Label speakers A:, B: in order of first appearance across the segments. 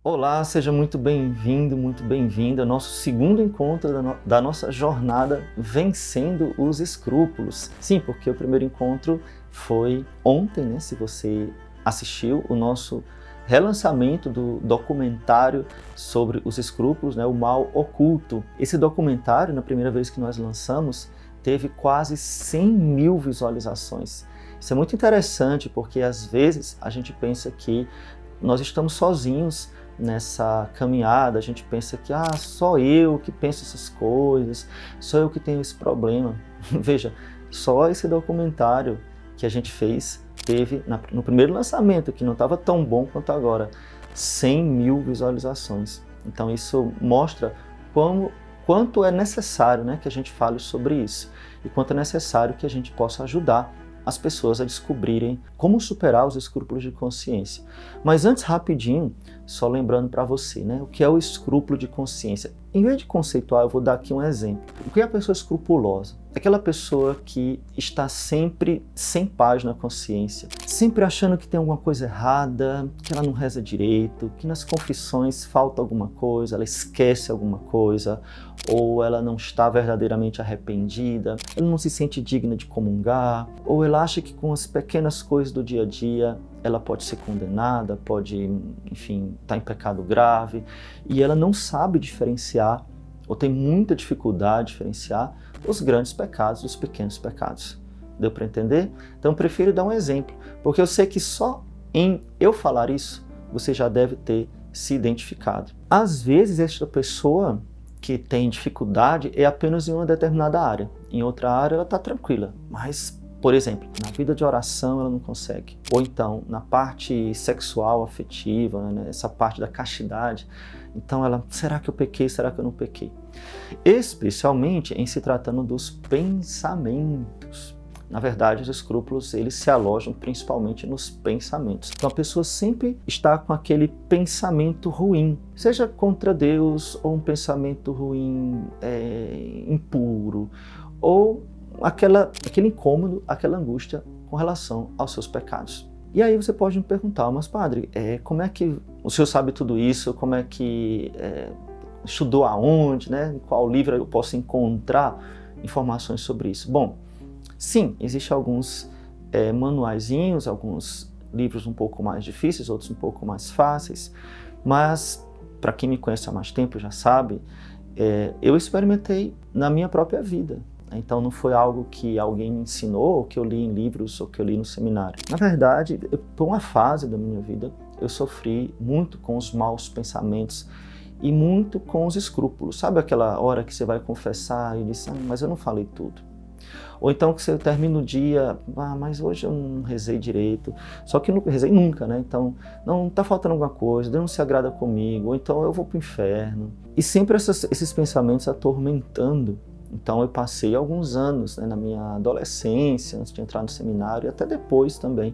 A: Olá, seja muito bem-vindo, muito bem-vinda ao nosso segundo encontro da nossa jornada Vencendo os Escrúpulos. Sim, porque o primeiro encontro foi ontem, né? Se você assistiu o nosso relançamento do documentário sobre os escrúpulos, né? O Mal Oculto. Esse documentário, na primeira vez que nós lançamos, teve quase 100 mil visualizações. Isso é muito interessante porque às vezes a gente pensa que nós estamos sozinhos nessa caminhada, a gente pensa que só eu que penso essas coisas, só eu que tenho esse problema. Veja, só esse documentário que a gente fez teve, no primeiro lançamento, que não estava tão bom quanto agora, 100 mil visualizações. Então isso mostra quanto é necessário, né, que a gente fale sobre isso e quanto é necessário que a gente possa ajudar as pessoas a descobrirem como superar os escrúpulos de consciência. Mas antes, rapidinho, só lembrando para você, né, o que é o escrúpulo de consciência. Em vez de conceituar, eu vou dar aqui um exemplo. O que é a pessoa escrupulosa? Aquela pessoa que está sempre sem paz na consciência, sempre achando que tem alguma coisa errada, que ela não reza direito, que nas confissões falta alguma coisa, ela esquece alguma coisa, ou ela não está verdadeiramente arrependida, ela não se sente digna de comungar, ou ela acha que com as pequenas coisas do dia a dia ela pode ser condenada, pode, enfim, estar em pecado grave, e ela não sabe diferenciar, ou tem muita dificuldade de diferenciar os grandes pecados dos pequenos pecados. Deu para entender? Então eu prefiro dar um exemplo, porque eu sei que só em eu falar isso, você já deve ter se identificado. Às vezes esta pessoa que tem dificuldade é apenas em uma determinada área. Em outra área ela está tranquila, mas, por exemplo, na vida de oração ela não consegue. Ou então, na parte sexual, afetiva, né, essa parte da castidade, então ela, será que eu pequei, será que eu não pequei? Especialmente em se tratando dos pensamentos. Na verdade, os escrúpulos, eles se alojam principalmente nos pensamentos. Então a pessoa sempre está com aquele pensamento ruim, seja contra Deus, ou um pensamento ruim impuro, ou aquele incômodo, aquela angústia com relação aos seus pecados. E aí você pode me perguntar, mas padre, como é que o senhor sabe tudo isso? Como é que estudou aonde, né? Em qual livro eu posso encontrar informações sobre isso? Bom, sim, existem alguns manuaizinhos, alguns livros um pouco mais difíceis, outros um pouco mais fáceis, mas para quem me conhece há mais tempo já sabe, eu experimentei na minha própria vida. Então não foi algo que alguém me ensinou, ou que eu li em livros, ou que eu li no seminário. Na verdade, por uma fase da minha vida, eu sofri muito com os maus pensamentos e muito com os escrúpulos. Sabe aquela hora que você vai confessar e diz, mas eu não falei tudo. Ou então que você termina o dia, mas hoje eu não rezei direito, só que eu não rezei nunca, né? Então, não está faltando alguma coisa, Deus não se agrada comigo, ou então eu vou para o inferno. E sempre esses pensamentos atormentando. Então eu passei alguns anos, né, na minha adolescência, antes de entrar no seminário, e até depois também.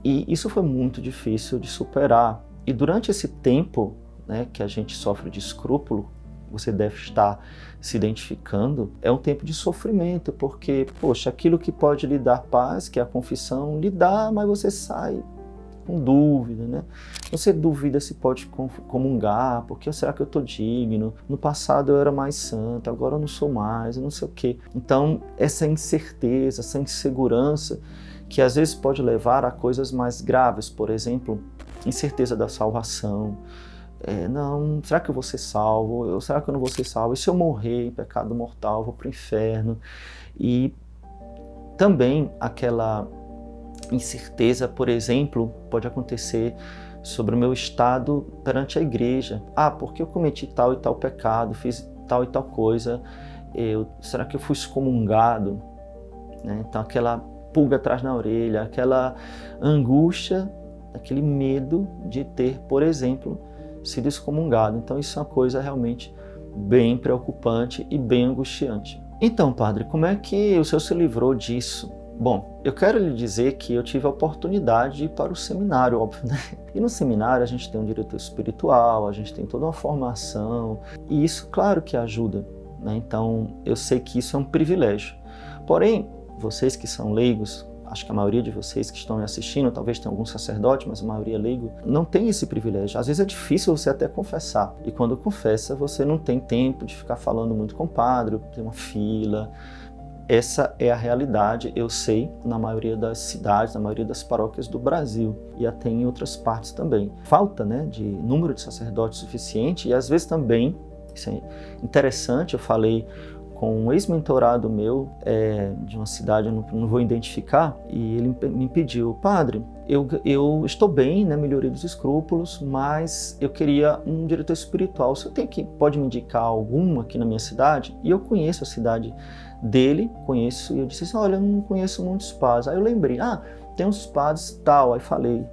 A: E isso foi muito difícil de superar. E durante esse tempo, né, que a gente sofre de escrúpulo, você deve estar se identificando, é um tempo de sofrimento, porque, poxa, aquilo que pode lhe dar paz, que é a confissão, lhe dá, mas você sai com dúvida, né? Você duvida se pode comungar, porque será que eu estou digno? No passado eu era mais santo, agora eu não sou mais, eu não sei o quê. Então, essa incerteza, essa insegurança, que às vezes pode levar a coisas mais graves, por exemplo, incerteza da salvação. Não, será que eu vou ser salvo? Será que eu não vou ser salvo? E se eu morrer em pecado mortal, eu vou para o inferno? E também aquela incerteza, por exemplo, pode acontecer sobre o meu estado perante a igreja. Porque eu cometi tal e tal pecado, fiz tal e tal coisa, será que eu fui excomungado? Né? Então aquela pulga atrás na orelha, aquela angústia, aquele medo de ter, por exemplo, sido excomungado. Então isso é uma coisa realmente bem preocupante e bem angustiante. Então, padre, como é que o senhor se livrou disso? Bom, eu quero lhe dizer que eu tive a oportunidade de ir para o seminário, óbvio, né? E no seminário a gente tem um diretor espiritual, a gente tem toda uma formação, e isso, claro que ajuda, né? Então, eu sei que isso é um privilégio. Porém, vocês que são leigos, acho que a maioria de vocês que estão me assistindo, talvez tenha algum sacerdote, mas a maioria leigo, não tem esse privilégio. Às vezes é difícil você até confessar. E quando confessa, você não tem tempo de ficar falando muito com o padre, tem uma fila. Essa é a realidade, eu sei, na maioria das cidades, na maioria das paróquias do Brasil e até em outras partes também. Falta, né, de número de sacerdotes suficiente e às vezes também, isso é interessante, eu falei com um ex-mentorado meu de uma cidade, eu não vou identificar, e ele me pediu, padre, eu estou bem, né, melhorei dos escrúpulos, mas eu queria um diretor espiritual. Você pode me indicar algum aqui na minha cidade? E eu conheço a cidade dele, e eu disse assim, olha, eu não conheço muitos padres. Aí eu lembrei, tem uns padres tal, aí falei.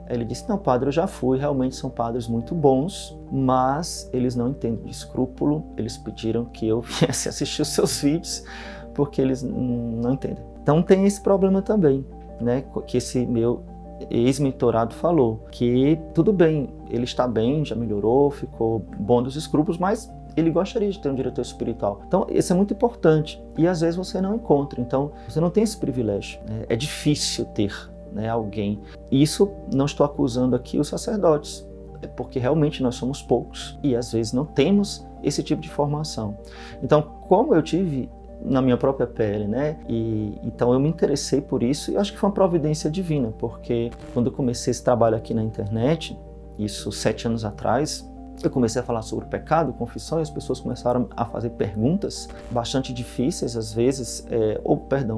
A: Aí ele disse, não, padre, eu já fui, realmente são padres muito bons, mas eles não entendem de escrúpulo, eles pediram que eu viesse assistir os seus vídeos, porque eles não entendem. Então tem esse problema também, né, que esse meu ex-mentorado falou, que tudo bem, ele está bem, já melhorou, ficou bom dos escrúpulos, mas ele gostaria de ter um diretor espiritual. Então, isso é muito importante. E às vezes você não encontra. Então, você não tem esse privilégio. Né? É difícil ter, né, alguém. Isso não estou acusando aqui os sacerdotes. É porque realmente nós somos poucos. E às vezes não temos esse tipo de formação. Então, como eu tive na minha própria pele, né? Então eu me interessei por isso e acho que foi uma providência divina. Porque quando eu comecei esse trabalho aqui na internet, isso 7 anos atrás, eu comecei a falar sobre o pecado, confissão, e as pessoas começaram a fazer perguntas bastante difíceis, às vezes,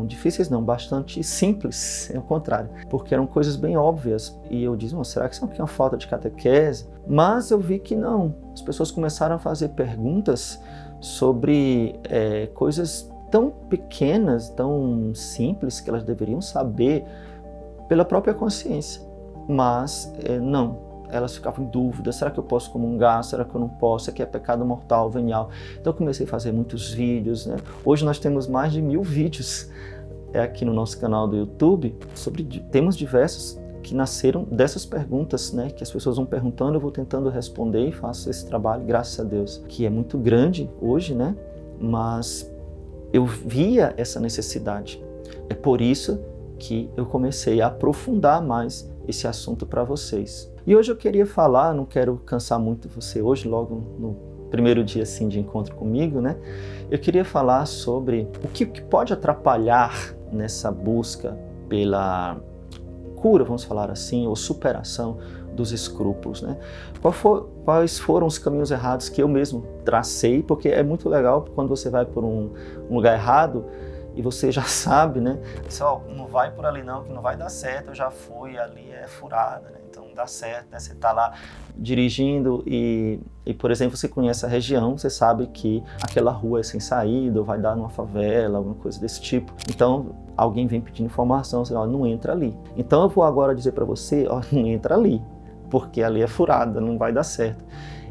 A: difíceis não, bastante simples, é o contrário, porque eram coisas bem óbvias, e eu disse, será que isso é uma falta de catequese? Mas eu vi que não, as pessoas começaram a fazer perguntas sobre coisas tão pequenas, tão simples, que elas deveriam saber pela própria consciência, mas não. Elas ficavam em dúvida, será que eu posso comungar, será que eu não posso, isso aqui é pecado mortal, venial. Então eu comecei a fazer muitos vídeos, né? Hoje nós temos mais de 1000 vídeos aqui no nosso canal do YouTube sobre temas diversos que nasceram dessas perguntas, né? Que as pessoas vão perguntando, eu vou tentando responder e faço esse trabalho, graças a Deus, que é muito grande hoje, né? Mas eu via essa necessidade. É por isso que eu comecei a aprofundar mais esse assunto para vocês. E hoje eu queria falar, não quero cansar muito você hoje, logo no primeiro dia assim, de encontro comigo, né? Eu queria falar sobre o que pode atrapalhar nessa busca pela cura, vamos falar assim, ou superação dos escrúpulos, né? Quais foram os caminhos errados que eu mesmo tracei, porque é muito legal quando você vai por um lugar errado, e você já sabe, né? Não vai por ali não, que não vai dar certo, eu já fui, ali é furada, né? Então não dá certo, né? Você está lá dirigindo e, por exemplo, você conhece a região, você sabe que aquela rua é sem saída, ou vai dar numa favela, alguma coisa desse tipo. Então, alguém vem pedindo informação, você fala, não entra ali. Então eu vou agora dizer para você, não entra ali, porque ali é furada, não vai dar certo.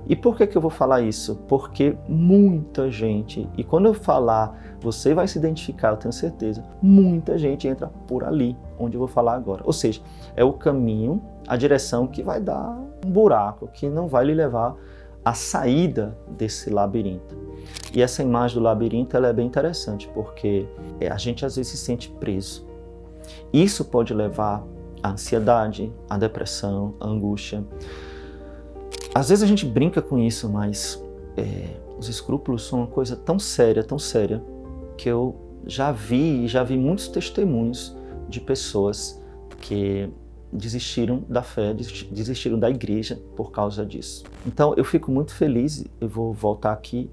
A: E por que eu vou falar isso? Porque muita gente, e quando eu falar, você vai se identificar, eu tenho certeza, muita gente entra por ali, onde eu vou falar agora. Ou seja, é o caminho, a direção que vai dar um buraco, que não vai lhe levar à saída desse labirinto. E essa imagem do labirinto ela é bem interessante, porque a gente às vezes se sente preso. Isso pode levar à ansiedade, à depressão, à angústia. Às vezes a gente brinca com isso, mas os escrúpulos são uma coisa tão séria, que eu já vi muitos testemunhos de pessoas que desistiram da fé, desistiram da igreja por causa disso. Então eu fico muito feliz, eu vou voltar aqui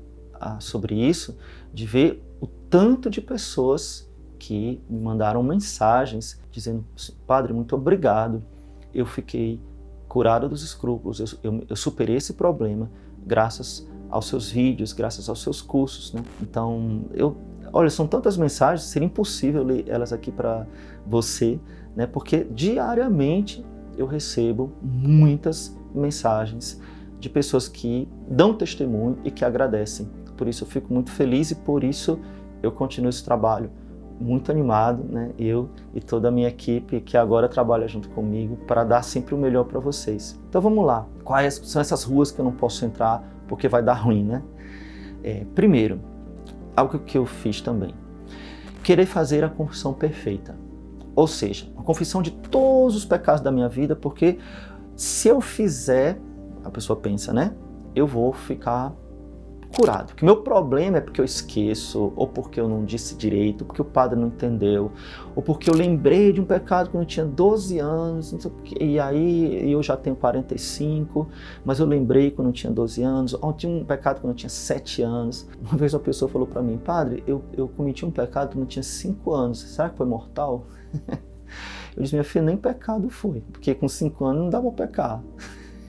A: sobre isso, de ver o tanto de pessoas que me mandaram mensagens dizendo, padre, muito obrigado, eu fiquei curado dos escrúpulos, eu superei esse problema graças aos seus vídeos, graças aos seus cursos, né? Então, olha, são tantas mensagens, seria impossível ler elas aqui para você, né? Porque diariamente eu recebo muitas mensagens de pessoas que dão testemunho e que agradecem. Por isso eu fico muito feliz e por isso eu continuo esse trabalho muito animado, né? Eu e toda a minha equipe que agora trabalha junto comigo para dar sempre o melhor para vocês. Então vamos lá, quais são essas ruas que eu não posso entrar porque vai dar ruim, né? Primeiro, algo que eu fiz também, querer fazer a confissão perfeita. Ou seja, a confissão de todos os pecados da minha vida, porque se eu fizer, a pessoa pensa, né? Eu vou ficar curado. Porque meu problema é porque eu esqueço, ou porque eu não disse direito, ou porque o padre não entendeu, ou porque eu lembrei de um pecado quando eu tinha 12 anos, não sei o quê, e aí eu já tenho 45, mas eu lembrei quando eu tinha 12 anos, ou tinha um pecado quando eu tinha 7 anos. Uma vez uma pessoa falou para mim, padre, eu cometi um pecado quando eu tinha 5 anos, será que foi mortal? Eu disse, minha filha, nem pecado foi, porque com 5 anos não dá para pecar.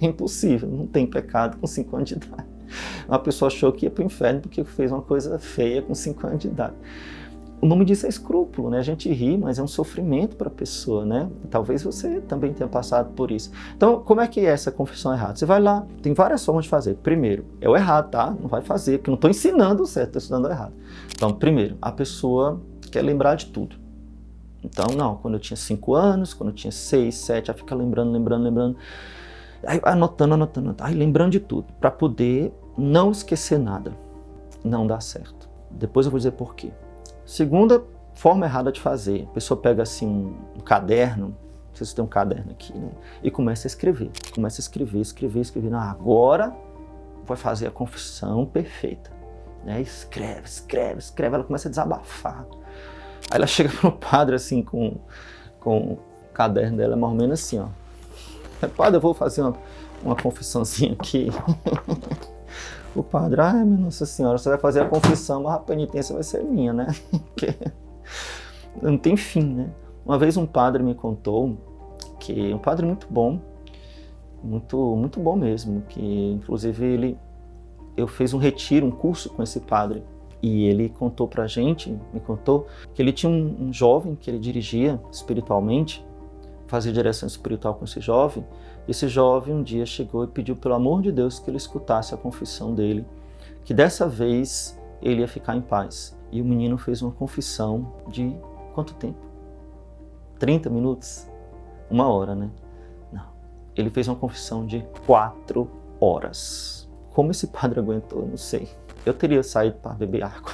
A: É impossível, não tem pecado com 5 anos de idade. Uma pessoa achou que ia para o inferno porque fez uma coisa feia com 5 anos de idade. O nome disso é escrúpulo, né? A gente ri, mas é um sofrimento para a pessoa, né? Talvez você também tenha passado por isso. Então, como é que é essa confissão errada? Você vai lá, tem várias formas de fazer. Primeiro, é o errado, tá? Não vai fazer, porque eu não estou ensinando o certo, estou ensinando o errado. Então, primeiro, a pessoa quer lembrar de tudo. Então, não, quando eu tinha 5 anos, quando eu tinha 6, 7, ela fica lembrando. Aí, anotando, aí lembrando de tudo, para poder não esquecer nada. Não dá certo. Depois eu vou dizer por quê. Segunda forma errada de fazer, a pessoa pega assim um caderno, não sei se tem um caderno aqui, né? E começa a escrever. Começa a escrever. Não, agora vai fazer a confissão perfeita. Né? Escreve. Ela começa a desabafar. Aí ela chega pro padre assim com o caderno dela, mais ou menos assim, ó. Padre, eu vou fazer uma confissãozinha aqui. O padre, ai, minha Nossa Senhora, você vai fazer a confissão, mas a penitência vai ser minha, né? Porque não tem fim, né? Uma vez um padre me contou, que um padre muito bom mesmo, que inclusive eu fiz um retiro, um curso com esse padre, e ele contou pra gente, me contou, que ele tinha um jovem que ele dirigia espiritualmente, fazia direção espiritual com esse jovem. Esse jovem um dia chegou e pediu pelo amor de Deus que ele escutasse a confissão dele, que dessa vez ele ia ficar em paz. E o menino fez uma confissão de quanto tempo? 30 minutos? 1 hora, né? Não. Ele fez uma confissão de 4 horas. Como esse padre aguentou, eu não sei. Eu teria saído para beber água,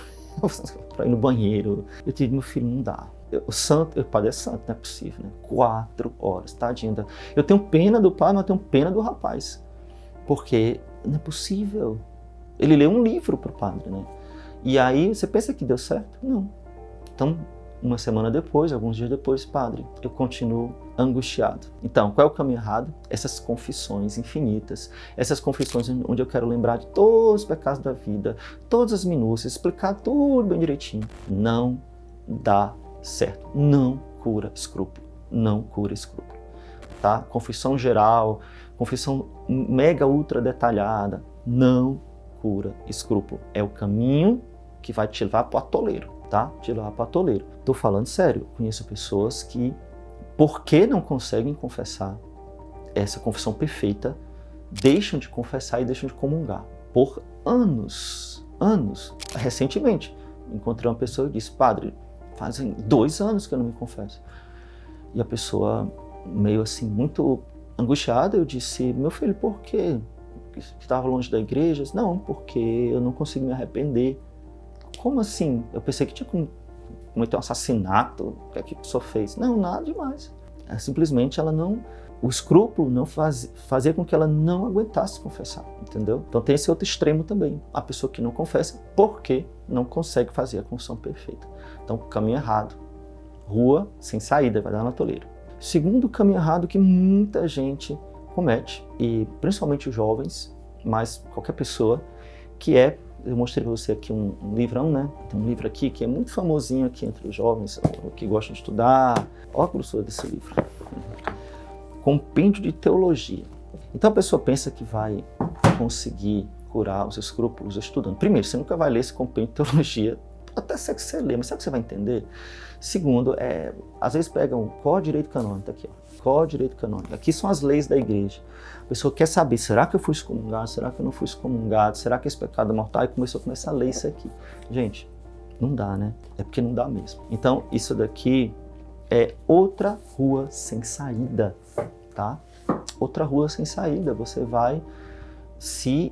A: para ir no banheiro. Eu disse, meu filho, não dá. O padre é santo, não é possível, né? 4 horas, tadinho. Eu tenho pena do padre, mas eu tenho pena do rapaz. Porque não é possível. Ele leu um livro para o padre, né? E aí, você pensa que deu certo? Não. Então, uma semana depois, alguns dias depois, padre, eu continuo angustiado. Então, qual é o caminho errado? Essas confissões infinitas, essas confissões onde eu quero lembrar de todos os pecados da vida, todas as minúcias, explicar tudo bem direitinho. Não dá certo. Não cura escrúpulo. Não cura escrúpulo. Tá? Confissão geral, confissão mega ultra detalhada, não cura escrúpulo. É o caminho que vai te levar para o atoleiro, tá? Te levar para o atoleiro. Tô falando sério. Conheço pessoas que, porque não conseguem confessar essa confissão perfeita, deixam de confessar e deixam de comungar por anos. Recentemente, encontrei uma pessoa e disse, padre, fazem 2 anos que eu não me confesso. E a pessoa, meio assim, muito angustiada, eu disse, meu filho, por quê? Que estava longe da igreja? Disse, não, porque eu não consigo me arrepender. Como assim? Eu pensei que tinha cometido um assassinato. O que é que a pessoa fez? Não, nada demais. Simplesmente ela não... O escrúpulo não fazia com que ela não aguentasse confessar, entendeu? Então tem esse outro extremo também. A pessoa que não confessa porque não consegue fazer a confissão perfeita. Então, caminho errado. Rua sem saída, vai dar na toleira. Segundo caminho errado que muita gente comete, e principalmente os jovens, mas qualquer pessoa, que é, eu mostrei para você aqui um livrão, né? Tem um livro aqui que é muito famosinho aqui entre os jovens, que gostam de estudar. Olha a grossura desse livro. Compêndio de Teologia. Então a pessoa pensa que vai conseguir curar os escrúpulos estudando. Primeiro, você nunca vai ler esse compêndio de teologia, até sei que você lê, mas sabe o que você vai entender? Segundo, às vezes pegam qual direito canônico, tá aqui, ó, qual direito canônico. Aqui são as leis da igreja. A pessoa quer saber, será que eu fui excomungado? Será que eu não fui excomungado? Será que esse pecado é mortal? E começou a ler isso aqui. Gente, não dá, né? É porque não dá mesmo. Então, isso daqui é outra rua sem saída, tá? Outra rua sem saída. Você vai se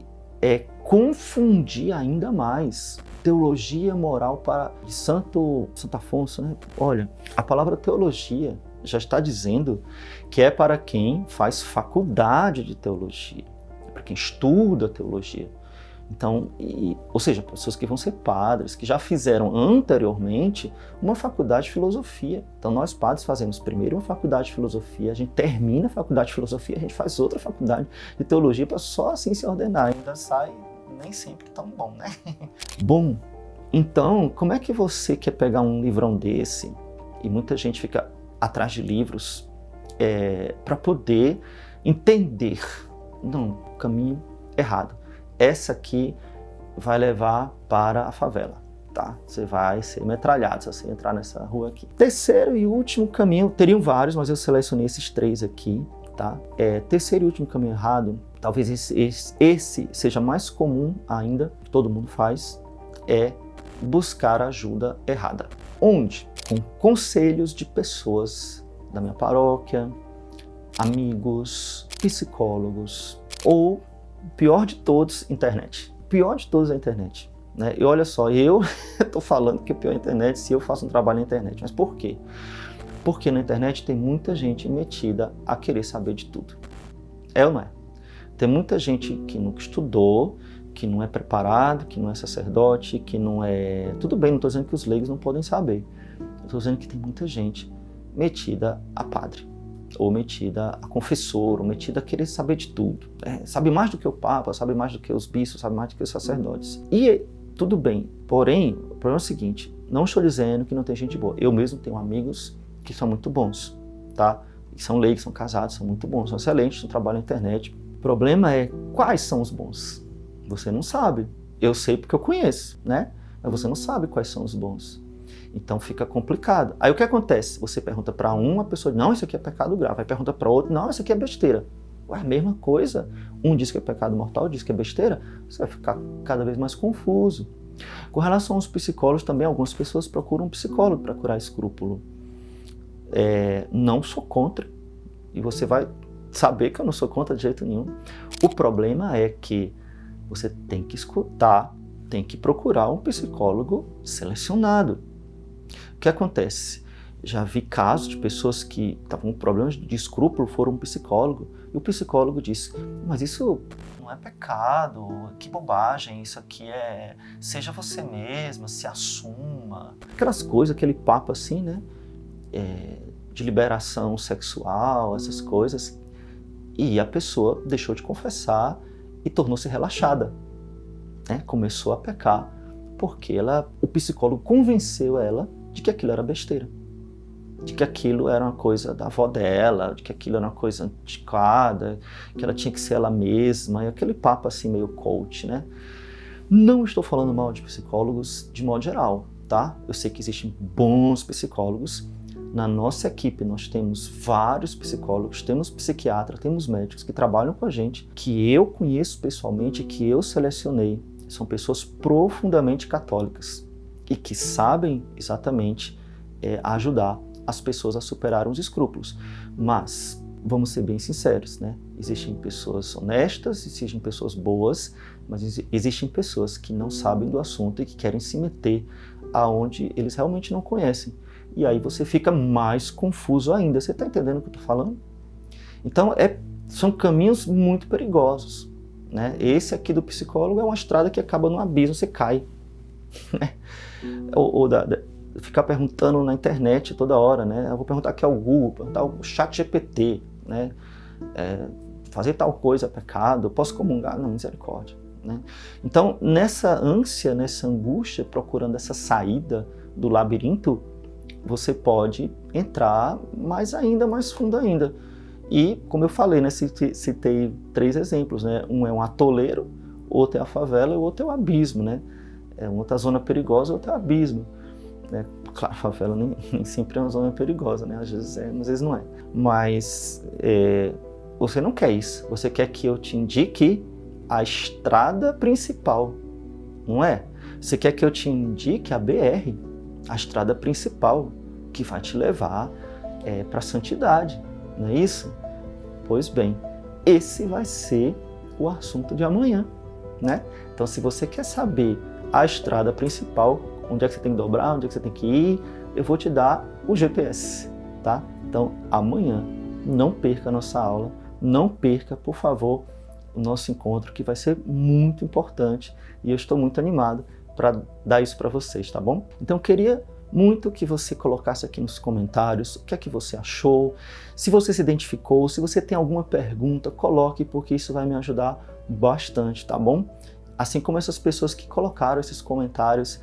A: confundir ainda mais. Teologia moral de Santo Afonso, né? Olha, a palavra teologia já está dizendo que é para quem faz faculdade de teologia, para quem estuda teologia. Então, ou seja, pessoas que vão ser padres, que já fizeram anteriormente uma faculdade de filosofia. Então, nós padres fazemos primeiro uma faculdade de filosofia, a gente termina a faculdade de filosofia, a gente faz outra faculdade de teologia para só assim se ordenar. Ainda sai nem sempre tão bom, né? Bom, então, como é que você quer pegar um livrão desse, e muita gente fica atrás de livros, para poder entender, não, o caminho errado. Essa aqui vai levar para a favela, tá? Você vai ser metralhado se você entrar nessa rua aqui. Terceiro e último caminho, teriam vários, mas eu selecionei esses 3 aqui, tá? Terceiro e último caminho errado, talvez esse seja mais comum ainda, que todo mundo faz, é buscar ajuda errada. Onde? Com conselhos de pessoas da minha paróquia, amigos, psicólogos ou, pior de todos, internet. O pior de todos é a internet, né? E olha só, eu estou falando que o pior é a internet se eu faço um trabalho na internet. Mas por quê? Porque na internet tem muita gente metida a querer saber de tudo. É ou não é? Tem muita gente que nunca estudou, que não é preparado, que não é sacerdote, que não é... Tudo bem, não estou dizendo que os leigos não podem saber. Estou dizendo que tem muita gente metida a padre, ou metida a confessor, ou metida a querer saber de tudo. Sabe mais do que o Papa, sabe mais do que os bispos, sabe mais do que os sacerdotes. E tudo bem, porém, o problema é o seguinte, não estou dizendo que não tem gente boa. Eu mesmo tenho amigos que são muito bons, tá? E são leigos, são casados, são muito bons, são excelentes, não trabalham na internet. O problema é quais são os bons. Você não sabe. Eu sei porque eu conheço, né? Mas você não sabe quais são os bons. Então fica complicado. Aí o que acontece? Você pergunta para uma pessoa, não, isso aqui é pecado grave. Aí pergunta para outra, não, isso aqui é besteira. Ué, a mesma coisa. Um diz que é pecado mortal, diz que é besteira. Você vai ficar cada vez mais confuso. Com relação aos psicólogos também, algumas pessoas procuram um psicólogo para curar escrúpulo. Não sou contra. E você vai saber que eu não sou contra de jeito nenhum. O problema é que você tem que escutar, tem que procurar um psicólogo selecionado. O que acontece? Já vi casos de pessoas que estavam com problemas de escrúpulo, foram um psicólogo, e o psicólogo disse, mas isso não é pecado, que bobagem, isso aqui é... Seja você mesma, se assuma. Aquelas coisas, aquele papo assim, né? De liberação sexual, essas coisas. E a pessoa deixou de confessar e tornou-se relaxada, né? Começou a pecar, porque o psicólogo convenceu ela de que aquilo era besteira, de que aquilo era uma coisa da avó dela, de que aquilo era uma coisa antiquada, que ela tinha que ser ela mesma, e aquele papo assim meio coach, né? Não estou falando mal de psicólogos de modo geral, tá? Eu sei que existem bons psicólogos. Na nossa equipe nós temos vários psicólogos, temos psiquiatras, temos médicos que trabalham com a gente, que eu conheço pessoalmente, que eu selecionei. São pessoas profundamente católicas e que sabem exatamente ajudar as pessoas a superar os escrúpulos. Mas, vamos ser bem sinceros, né? Existem pessoas honestas, existem pessoas boas, mas existem pessoas que não sabem do assunto e que querem se meter aonde eles realmente não conhecem. E aí você fica mais confuso ainda. Você está entendendo o que eu estou falando? Então, são caminhos muito perigosos, né? Esse aqui do psicólogo é uma estrada que acaba no abismo, você cai. Ou ficar perguntando na internet toda hora, né? Eu vou perguntar aqui ao Google, perguntar ao ChatGPT, né? Fazer tal coisa é pecado, eu posso comungar? Não, misericórdia, né? Então, nessa ânsia, nessa angústia, procurando essa saída do labirinto, você pode entrar mais fundo ainda. E, como eu falei, né, citei 3 exemplos, né? Um é um atoleiro, outro é a favela e o outro é o abismo, né? Um é a zona perigosa, outro é o abismo, né? Claro, a favela nem sempre é uma zona perigosa, né? Às vezes é, às vezes não é. Mas você não quer isso. Você quer que eu te indique a estrada principal, não é? Você quer que eu te indique a BR, a estrada principal, que vai te levar para a santidade, não é isso? Pois bem, esse vai ser o assunto de amanhã, né? Então, se você quer saber a estrada principal, onde é que você tem que dobrar, onde é que você tem que ir, eu vou te dar o GPS, tá? Então, amanhã, não perca a nossa aula, não perca, por favor, o nosso encontro, que vai ser muito importante e eu estou muito animado para dar isso para vocês, tá bom? Então, queria muito que você colocasse aqui nos comentários o que é que você achou, se você se identificou, se você tem alguma pergunta, coloque, porque isso vai me ajudar bastante, tá bom? Assim como essas pessoas que colocaram esses comentários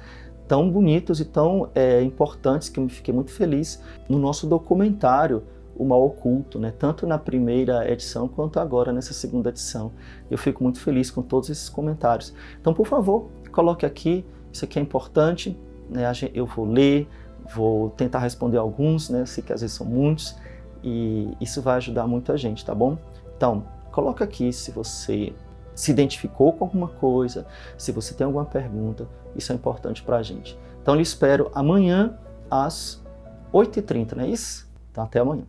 A: tão bonitos e tão importantes, que eu me fiquei muito feliz no nosso documentário O Mal Oculto, né? Tanto na primeira edição quanto agora nessa segunda edição. Eu fico muito feliz com todos esses comentários. Então, por favor, coloque aqui, isso aqui é importante, né? Eu vou ler, vou tentar responder alguns, né? Sei que às vezes são muitos, e isso vai ajudar muito a gente, tá bom? Então, coloca aqui se você se identificou com alguma coisa, se você tem alguma pergunta, isso é importante pra gente. Então, eu espero amanhã às 8h30, não é isso? Então, até amanhã.